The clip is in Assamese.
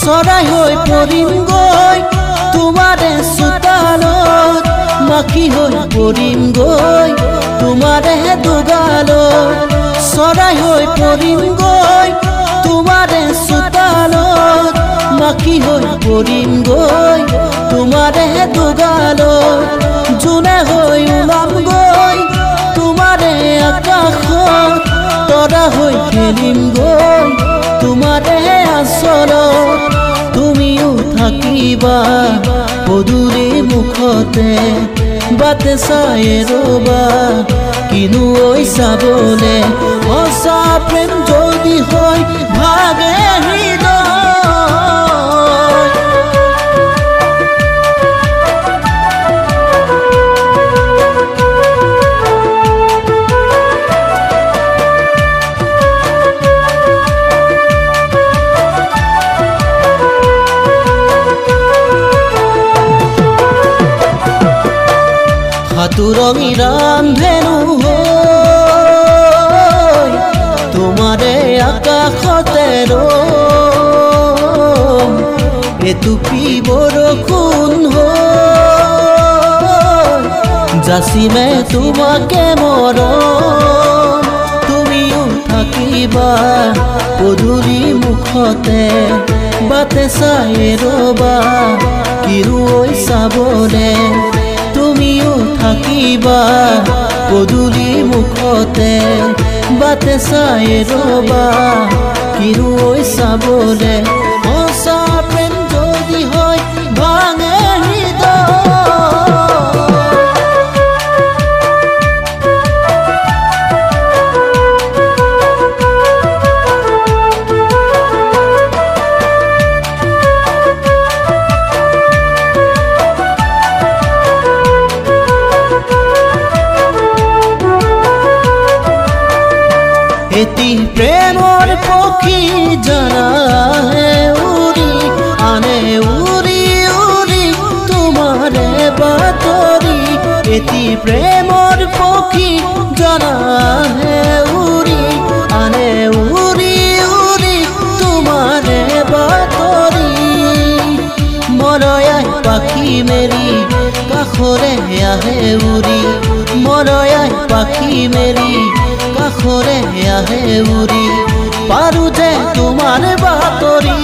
চৰাই হৈ পৰিম গৈ তোমাৰে চোতালত মাখি হৈ পৰিম গৈ তোমাৰে দুগালত চৰাই হৈ পৰিম গৈ তোমাৰে চোতালত মাখি হৈ পৰিম গৈ তোমাৰে দুগালত জোনে হৈ ওলাম গৈ তোমাৰে আকাশত তৰা হৈ খেলিম গৈ তোমাৰে আচলত তুমিও থাকিবা পদূলি মুখতে বাটে চাই ৰবা কিনো ঐ চাবলে সঁচা প্ৰেম যদি হয় ভাগে হৃদয় হাতুৰঙি ৰামধেনু হৈ তোমাৰে আকাশতে ৰম এটুপি বৰষুণ হৈ যাচিমে তোমাকে মৰম তুমিও থাকিবা পদূলি মুখতে বাটে চাই ৰবা কিনো ঐ চাবলে তুমিও থাকিবা পদূলি মুখতে বাটে চাই ৰবা কিনো ঐ চাবলে সঁচা প্ৰেম যদি হয় ভাঙে এটি প্ৰেমৰ পক্ষী জানাহে উৰি আনে উৰি উৰি তোমাৰে বাতৰি এটি প্ৰেমৰ পক্ষী জানাহে উৰি আনে উৰি উৰি তোমাৰে বাতৰি মৰয়াই পাখি মেলি কাষৰে আহে উৰি মৰয়াই পাখি মেলি কাষৰে আহে উৰি পাৰো যে তোমাৰ বাতৰি